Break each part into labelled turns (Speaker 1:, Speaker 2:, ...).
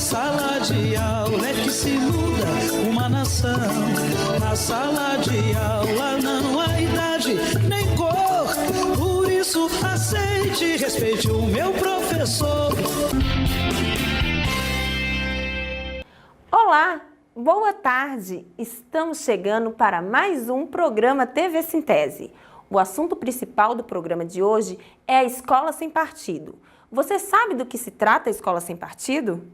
Speaker 1: sala de aula é que se muda uma nação. Na sala de aula não há idade nem cor. Por isso aceite e respeite o meu professor.
Speaker 2: Olá, boa tarde. Estamos chegando para mais um programa TV Sintese. O assunto principal do programa de hoje é a Escola Sem Partido. Você sabe do que se trata a Escola Sem Partido?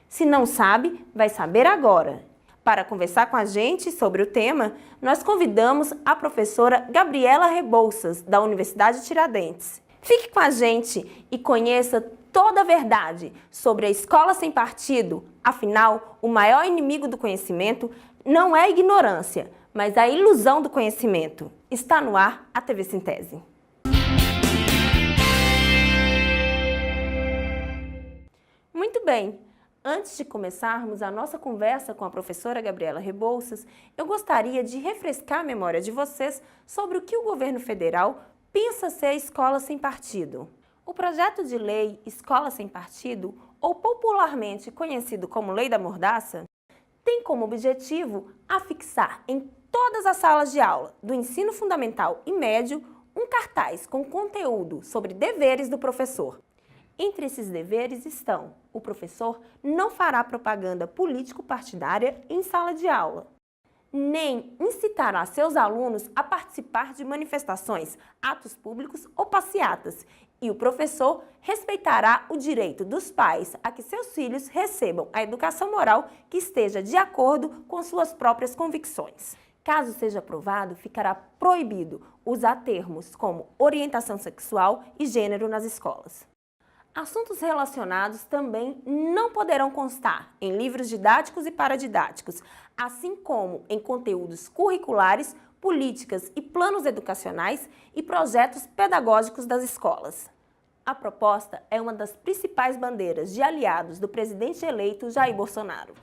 Speaker 2: Se não sabe, vai saber agora. Para conversar com a gente sobre o tema, nós convidamos a professora Gabriela Rebouças, da Universidade Tiradentes. Fique com a gente e conheça toda a verdade sobre a Escola Sem Partido. Afinal, o maior inimigo do conhecimento não é a ignorância, mas a ilusão do conhecimento. Está no ar a TV Sintese. Muito bem, antes de começarmos a nossa conversa com a professora Gabriela Rebouças, eu gostaria de refrescar a memória de vocês sobre o que o governo federal pensa ser a Escola Sem Partido. O projeto de lei Escola Sem Partido, ou popularmente conhecido como Lei da Mordaça, tem como objetivo afixar em todas as salas de aula do ensino fundamental e médio um cartaz com conteúdo sobre deveres do professor. Entre esses deveres estão: o professor não fará propaganda político-partidária em sala de aula, nem incitará seus alunos a participar de manifestações, atos públicos ou passeatas, e o professor respeitará o direito dos pais a que seus filhos recebam a educação moral que esteja de acordo com suas próprias convicções. Caso seja aprovado, ficará proibido usar termos como orientação sexual e gênero nas escolas. Assuntos relacionados também não poderão constar em livros didáticos e paradidáticos, assim como em conteúdos curriculares, políticas e planos educacionais e projetos pedagógicos das escolas. A proposta é uma das principais bandeiras de aliados do presidente eleito Jair Bolsonaro.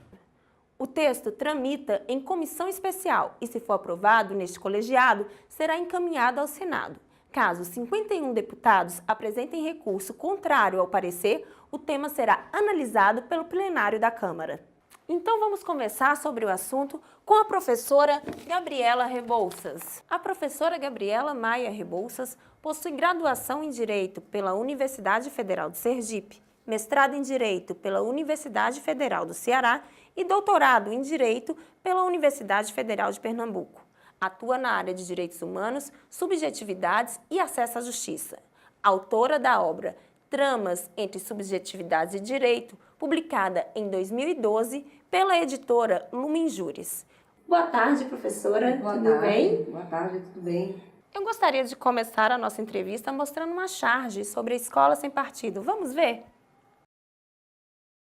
Speaker 2: O texto tramita em comissão especial e, se for aprovado neste colegiado, será encaminhado ao Senado. Caso 51 deputados apresentem recurso contrário ao parecer, o tema será analisado pelo plenário da Câmara. Então vamos conversar sobre o assunto com a professora Gabriela Rebouças. A professora Gabriela Maia Rebouças possui graduação em Direito pela Universidade Federal de Sergipe, mestrado em Direito pela Universidade Federal do Ceará e doutorado em Direito pela Universidade Federal de Pernambuco. Atua na área de Direitos Humanos, Subjetividades e Acesso à Justiça. Autora da obra Tramas entre Subjetividades e Direito, publicada em 2012 pela editora Lumen Juris. Boa tarde, professora. Tudo bem?
Speaker 3: Boa tarde, tudo bem?
Speaker 2: Eu gostaria de começar a nossa entrevista mostrando uma charge sobre a Escola Sem Partido. Vamos ver?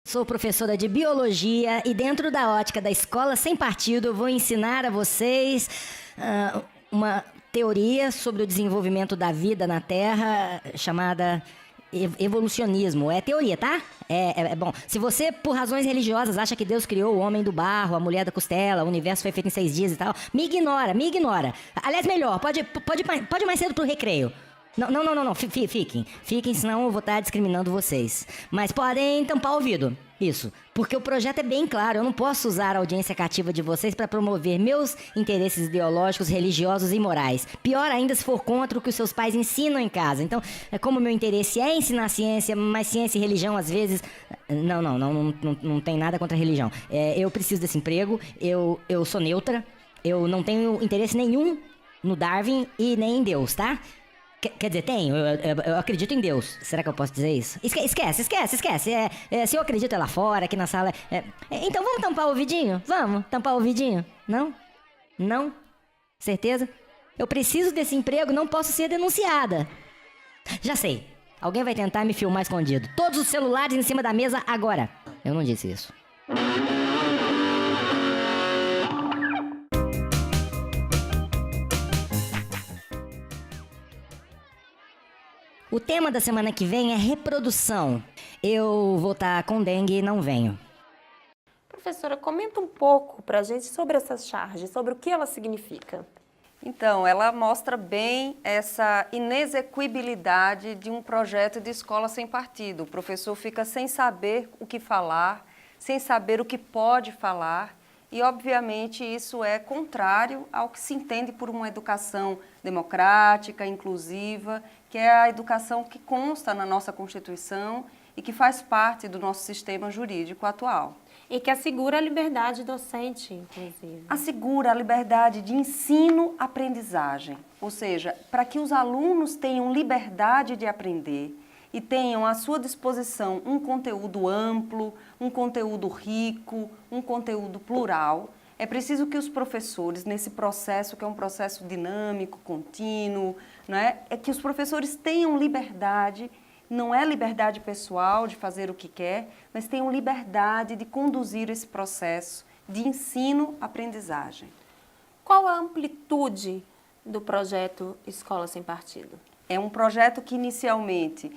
Speaker 4: Sou professora de Biologia e dentro da ótica da Escola Sem Partido eu vou ensinar a vocês uma teoria sobre o desenvolvimento da vida na Terra chamada evolucionismo. É teoria, tá? É bom. Se você, por razões religiosas, acha que Deus criou o homem do barro, a mulher da costela, o universo foi feito em 6 dias e tal, me ignora. Aliás, melhor, pode mais cedo pro recreio. Não. Fiquem, senão eu vou estar discriminando vocês. Mas podem tampar o ouvido. Isso. Porque o projeto é bem claro. Eu não posso usar a audiência cativa de vocês para promover meus interesses ideológicos, religiosos e morais. Pior ainda se for contra o que os seus pais ensinam em casa. Então, como o meu interesse é ensinar ciência, mas ciência e religião às vezes... Não tem nada contra a religião. Eu preciso desse emprego. Eu sou neutra. Eu não tenho interesse nenhum no Darwin e nem em Deus, tá? Quer dizer, tenho, eu acredito em Deus. Será que eu posso dizer isso? Esquece. Se eu acredito é lá fora, aqui na sala... Então vamos tampar o ouvidinho? Vamos tampar o ouvidinho? Não? Certeza? Eu preciso desse emprego, não posso ser denunciada. Já sei. Alguém vai tentar me filmar escondido. Todos os celulares em cima da mesa agora. Eu não disse isso. O tema da semana que vem é reprodução. Eu vou estar com dengue e não venho.
Speaker 2: Professora, comenta um pouco para a gente sobre essa charge, sobre o que ela significa.
Speaker 3: Então, ela mostra bem essa inexequibilidade de um projeto de escola sem partido. O professor fica sem saber o que falar, sem saber o que pode falar. E, obviamente, isso é contrário ao que se entende por uma educação democrática, inclusiva, que é a educação que consta na nossa Constituição e que faz parte do nosso sistema jurídico atual.
Speaker 2: E que assegura a liberdade docente, inclusive.
Speaker 3: Assegura a liberdade de ensino-aprendizagem, ou seja, para que os alunos tenham liberdade de aprender e tenham à sua disposição um conteúdo amplo, um conteúdo rico, um conteúdo plural. É preciso que os professores, nesse processo, que é um processo dinâmico, contínuo, é que os professores tenham liberdade, não é liberdade pessoal de fazer o que quer, mas tenham liberdade de conduzir esse processo de ensino-aprendizagem.
Speaker 2: Qual a amplitude do projeto Escola Sem Partido?
Speaker 3: É um projeto que inicialmente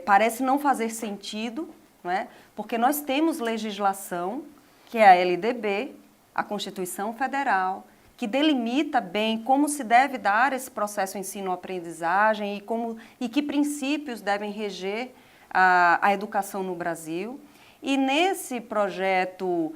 Speaker 3: parece não fazer sentido, porque nós temos legislação, que é a LDB, a Constituição Federal, que delimita bem como se deve dar esse processo ensino-aprendizagem e que princípios devem reger a educação no Brasil. E nesse projeto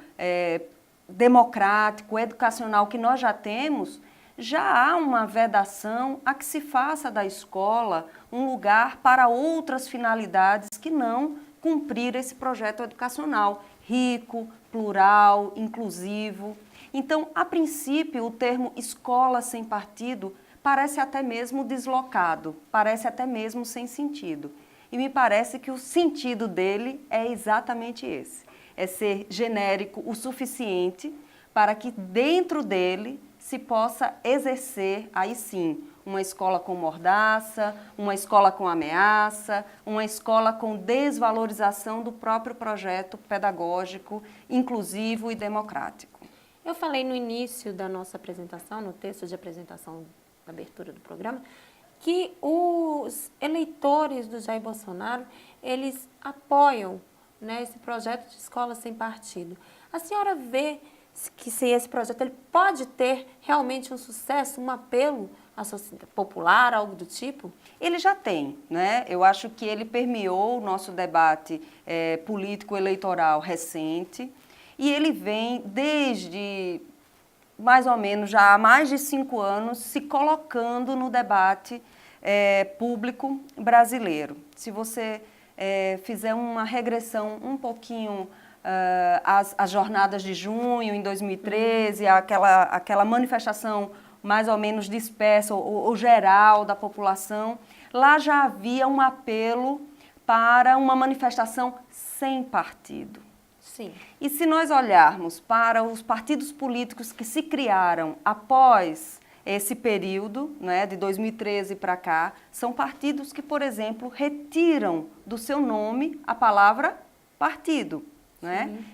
Speaker 3: democrático, educacional que nós já temos, já há uma vedação a que se faça da escola um lugar para outras finalidades que não cumprir esse projeto educacional rico, plural, inclusivo. Então, a princípio, o termo escola sem partido parece até mesmo deslocado, parece até mesmo sem sentido. E me parece que o sentido dele é exatamente esse, é ser genérico o suficiente para que dentro dele se possa exercer, aí sim, uma escola com mordaça, uma escola com ameaça, uma escola com desvalorização do próprio projeto pedagógico, inclusivo e democrático.
Speaker 2: Eu falei no início da nossa apresentação, no texto de apresentação da abertura do programa, que os eleitores do Jair Bolsonaro, eles apoiam, esse projeto de escola sem partido. A senhora vê que se esse projeto ele pode ter realmente um sucesso, um apelo à sociedade popular, algo do tipo?
Speaker 3: Ele já tem, Eu acho que ele permeou o nosso debate político-eleitoral recente e ele vem desde mais ou menos já há mais de 5 anos se colocando no debate público brasileiro. Se você fizer uma regressão um pouquinho as jornadas de junho em 2013, aquela manifestação mais ou menos dispersa ou geral da população, lá já havia um apelo para uma manifestação sem partido.
Speaker 2: Sim.
Speaker 3: E se nós olharmos para os partidos políticos que se criaram após esse período, de 2013 para cá, são partidos que, por exemplo, retiram do seu nome a palavra partido.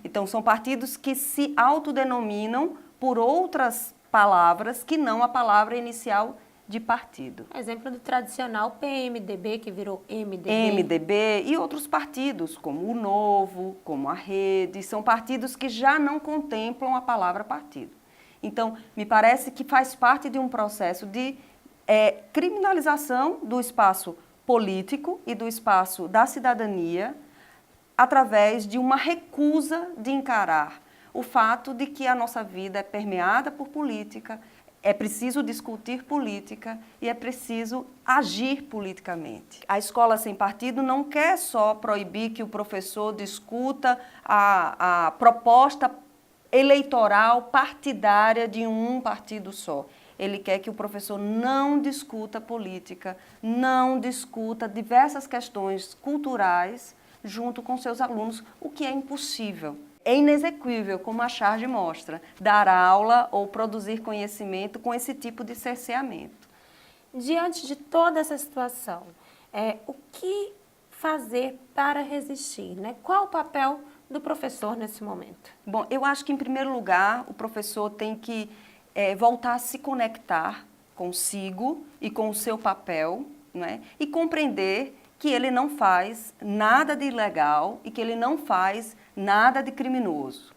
Speaker 3: Então, são partidos que se autodenominam por outras palavras que não a palavra inicial de partido.
Speaker 2: Exemplo do tradicional PMDB, que virou MDB.
Speaker 3: MDB e outros partidos, como o Novo, como a Rede, são partidos que já não contemplam a palavra partido. Então, me parece que faz parte de um processo de criminalização do espaço político e do espaço da cidadania, através de uma recusa de encarar o fato de que a nossa vida é permeada por política, é preciso discutir política e é preciso agir politicamente. A escola sem partido não quer só proibir que o professor discuta a proposta eleitoral partidária de um partido só. Ele quer que o professor não discuta política, não discuta diversas questões culturais junto com seus alunos, o que é impossível. É inexequível, como a charge mostra, dar aula ou produzir conhecimento com esse tipo de cerceamento.
Speaker 2: Diante de toda essa situação, o que fazer para resistir? Qual o papel do professor nesse momento?
Speaker 3: Bom, eu acho que, em primeiro lugar, o professor tem que voltar a se conectar consigo e com o seu papel, e compreender que ele não faz nada de ilegal e que ele não faz nada de criminoso.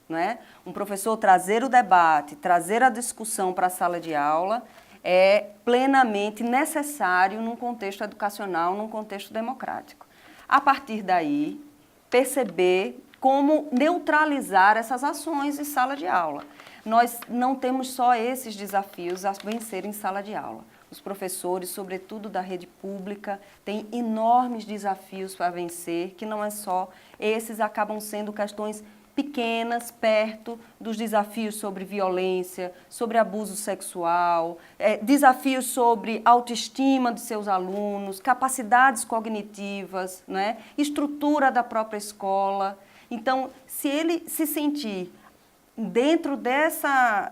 Speaker 3: Um professor trazer o debate, trazer a discussão para a sala de aula é plenamente necessário num contexto educacional, num contexto democrático. A partir daí, perceber como neutralizar essas ações em sala de aula. Nós não temos só esses desafios a vencer em sala de aula. Os professores, sobretudo da rede pública, têm enormes desafios para vencer, que não é só esses, acabam sendo questões pequenas, perto dos desafios sobre violência, sobre abuso sexual, desafios sobre autoestima de seus alunos, capacidades cognitivas, né? Estrutura da própria escola. Então, se ele se sentir dentro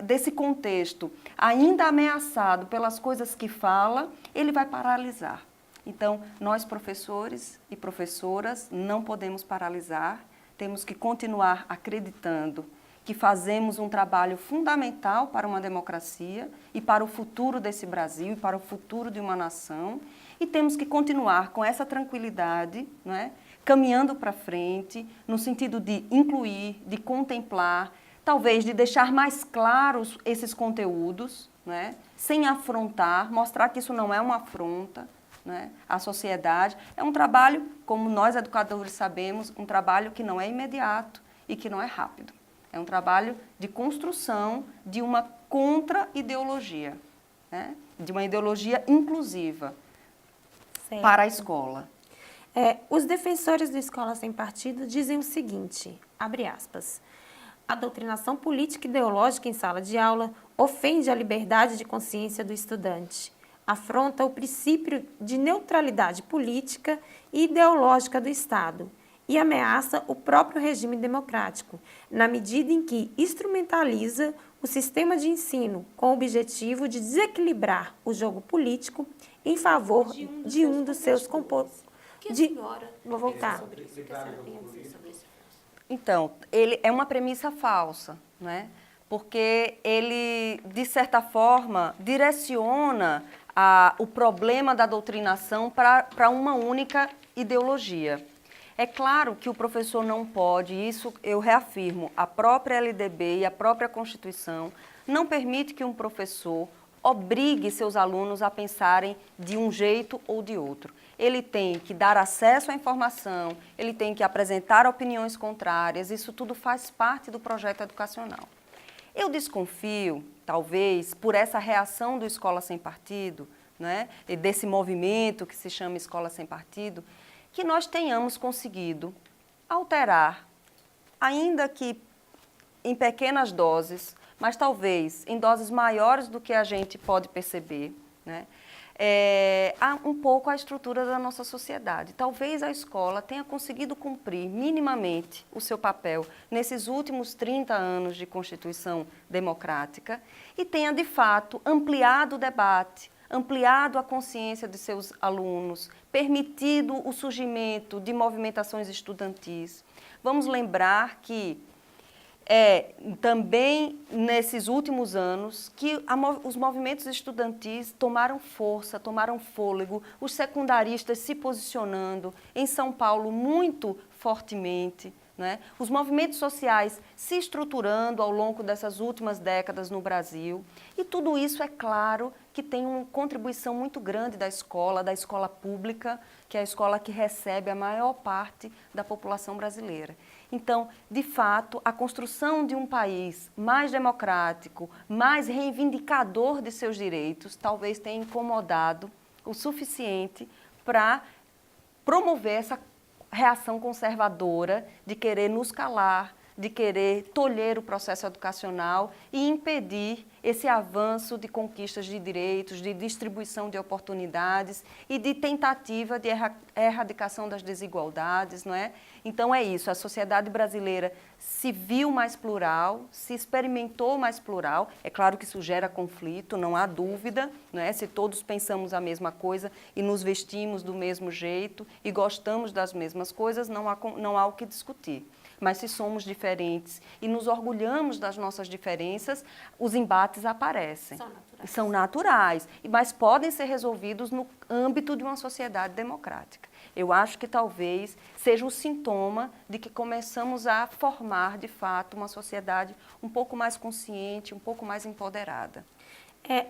Speaker 3: desse contexto, ainda ameaçado pelas coisas que fala, ele vai paralisar. Então, nós professores e professoras não podemos paralisar, temos que continuar acreditando que fazemos um trabalho fundamental para uma democracia e para o futuro desse Brasil e para o futuro de uma nação, e temos que continuar com essa tranquilidade, né, caminhando para frente, no sentido de incluir, de contemplar, talvez de deixar mais claros esses conteúdos, né, sem afrontar, mostrar que isso não é uma afronta, né, à sociedade. É um trabalho, como nós educadores sabemos, um trabalho que não é imediato e que não é rápido. É um trabalho de construção de uma contra-ideologia, né, de uma ideologia inclusiva para a escola.
Speaker 2: Os defensores da escola sem partido dizem o seguinte, abre aspas, a doutrinação política e ideológica em sala de aula ofende a liberdade de consciência do estudante, afronta o princípio de neutralidade política e ideológica do Estado e ameaça o próprio regime democrático, na medida em que instrumentaliza o sistema de ensino com o objetivo de desequilibrar o jogo político em favor de um dos seus compositores. Vou voltar.
Speaker 3: Então, ele é uma premissa falsa, né? Porque ele, de certa forma, direciona o problema da doutrinação para uma única ideologia. É claro que o professor não pode, isso eu reafirmo, a própria LDB e a própria Constituição não permite que um professor obrigue seus alunos a pensarem de um jeito ou de outro. Ele tem que dar acesso à informação, ele tem que apresentar opiniões contrárias, isso tudo faz parte do projeto educacional. Eu desconfio, talvez, por essa reação do Escola Sem Partido, né, desse movimento que se chama Escola Sem Partido, que nós tenhamos conseguido alterar, ainda que em pequenas doses, mas talvez em doses maiores do que a gente pode perceber, né, um pouco a estrutura da nossa sociedade. Talvez a escola tenha conseguido cumprir minimamente o seu papel nesses últimos 30 anos de Constituição democrática e tenha, de fato, ampliado o debate, ampliado a consciência de seus alunos, permitido o surgimento de movimentações estudantis. Vamos lembrar que também nesses últimos anos que os movimentos estudantis tomaram força, tomaram fôlego, os secundaristas se posicionando em São Paulo muito fortemente, né? Os movimentos sociais se estruturando ao longo dessas últimas décadas no Brasil. E tudo isso, é claro, que tem uma contribuição muito grande da escola pública, que é a escola que recebe a maior parte da população brasileira. Então, de fato, a construção de um país mais democrático, mais reivindicador de seus direitos, talvez tenha incomodado o suficiente para promover essa reação conservadora de querer nos calar, de querer tolher o processo educacional e impedir esse avanço de conquistas de direitos, de distribuição de oportunidades e de tentativa de erradicação das desigualdades, não é? Então é isso, a sociedade brasileira se viu mais plural, se experimentou mais plural. É claro que isso gera conflito, não há dúvida, não é? Se todos pensamos a mesma coisa e nos vestimos do mesmo jeito e gostamos das mesmas coisas, não há o que discutir. Mas se somos diferentes e nos orgulhamos das nossas diferenças, os embates aparecem. São naturais, mas podem ser resolvidos no âmbito de uma sociedade democrática. Eu acho que talvez seja um sintoma de que começamos a formar, de fato, uma sociedade um pouco mais consciente, um pouco mais empoderada.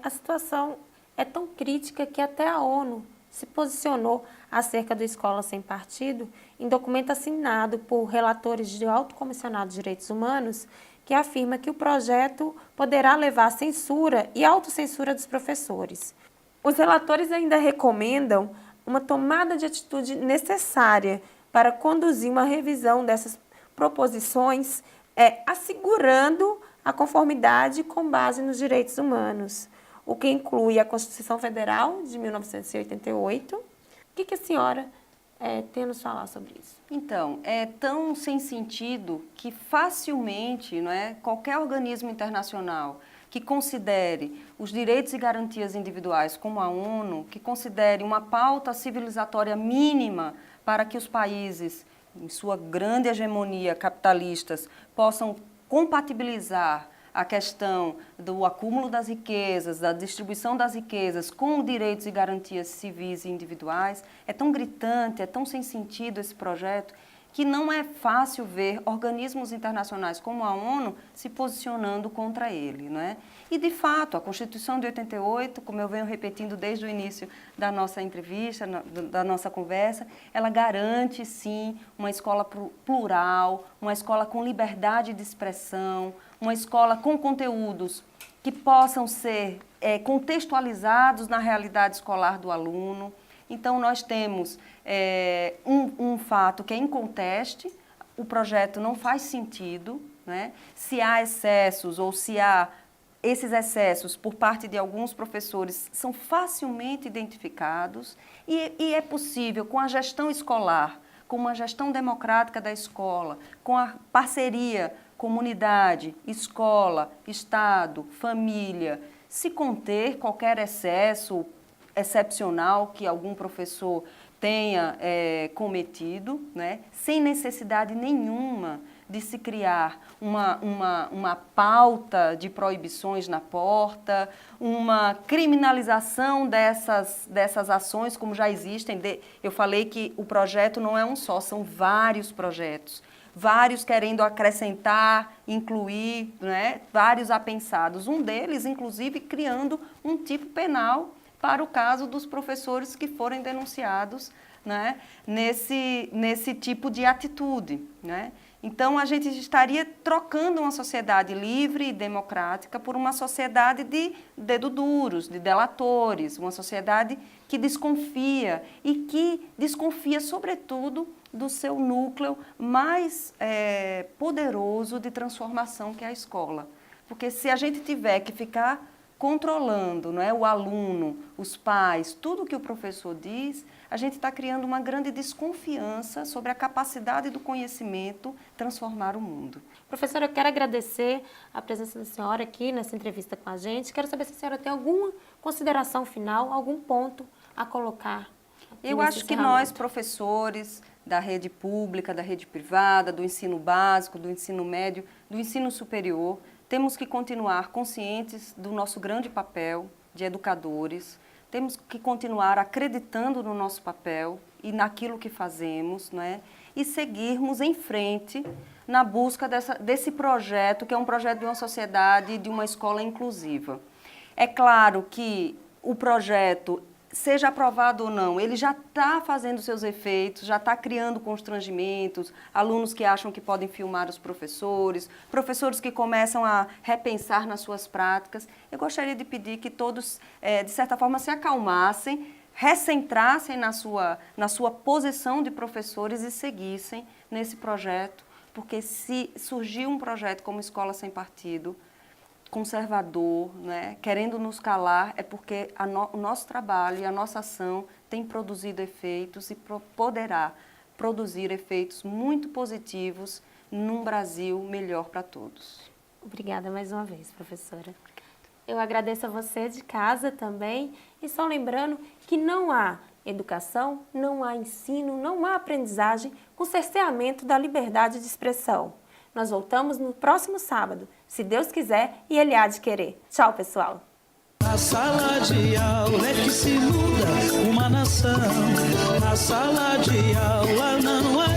Speaker 2: A situação é tão crítica que até a ONU se posicionou acerca do Escola Sem Partido em documento assinado por relatores de Alto Comissionado de Direitos Humanos, que afirma que o projeto poderá levar à censura e autocensura dos professores. Os relatores ainda recomendam uma tomada de atitude necessária para conduzir uma revisão dessas proposições, assegurando a conformidade com base nos direitos humanos, o que inclui a Constituição Federal de 1988. O que a senhora tem a nos falar sobre isso?
Speaker 3: Então, é tão sem sentido que facilmente, não é, qualquer organismo internacional que considere os direitos e garantias individuais como a ONU, que considere uma pauta civilizatória mínima para que os países, em sua grande hegemonia capitalistas, possam compatibilizar a questão do acúmulo das riquezas, da distribuição das riquezas com direitos e garantias civis e individuais, é tão gritante, é tão sem sentido esse projeto, que não é fácil ver organismos internacionais como a ONU se posicionando contra ele, não é? E, de fato, a Constituição de 88, como eu venho repetindo desde o início da nossa entrevista, da nossa conversa, ela garante, sim, uma escola plural, uma escola com liberdade de expressão, uma escola com conteúdos que possam ser contextualizados na realidade escolar do aluno. Então, nós temos um fato que é inconteste, o projeto não faz sentido, né? Se há excessos ou se há esses excessos por parte de alguns professores são facilmente identificados e é possível, com a gestão escolar, com uma gestão democrática da escola, com a parceria comunidade, escola, Estado, família, se conter qualquer excesso excepcional que algum professor tenha cometido, né, sem necessidade nenhuma de se criar uma pauta de proibições na porta, uma criminalização dessas ações, como já existem. Eu falei que o projeto não é um só, são vários projetos, vários querendo acrescentar, incluir, né, vários apensados. Um deles, inclusive, criando um tipo penal para o caso dos professores que forem denunciados, né, nesse tipo de atitude, né? Então, a gente estaria trocando uma sociedade livre e democrática por uma sociedade de dedo duros, de delatores, uma sociedade que desconfia e que desconfia, sobretudo, do seu núcleo mais poderoso de transformação, que é a escola. Porque se a gente tiver que ficar controlando, não é, o aluno, os pais, tudo que o professor diz, a gente está criando uma grande desconfiança sobre a capacidade do conhecimento transformar o mundo.
Speaker 2: Professora, eu quero agradecer a presença da senhora aqui nessa entrevista com a gente. Quero saber se a senhora tem alguma consideração final, algum ponto a colocar.
Speaker 3: Eu acho que nós, professores da rede pública, da rede privada, do ensino básico, do ensino médio, do ensino superior, temos que continuar conscientes do nosso grande papel de educadores, temos que continuar acreditando no nosso papel e naquilo que fazemos, não é? E seguirmos em frente na busca desse projeto, que é um projeto de uma sociedade, de uma escola inclusiva. É claro que o projeto, seja aprovado ou não, ele já está fazendo seus efeitos, já está criando constrangimentos, alunos que acham que podem filmar os professores, professores que começam a repensar nas suas práticas. Eu gostaria de pedir que todos, de certa forma, se acalmassem, recentrassem na sua posição de professores e seguissem nesse projeto, porque se surgir um projeto como Escola Sem Partido, conservador, né, querendo nos calar, é porque o nosso trabalho e a nossa ação tem produzido efeitos e poderá produzir efeitos muito positivos num Brasil melhor para todos.
Speaker 2: Obrigada mais uma vez, professora. Eu agradeço a você de casa também e só lembrando que não há educação, não há ensino, não há aprendizagem com cerceamento da liberdade de expressão. Nós voltamos no próximo sábado, se Deus quiser e Ele há de querer. Tchau, pessoal!
Speaker 1: Na sala de aula é que se muda uma nação. Na sala de aula não há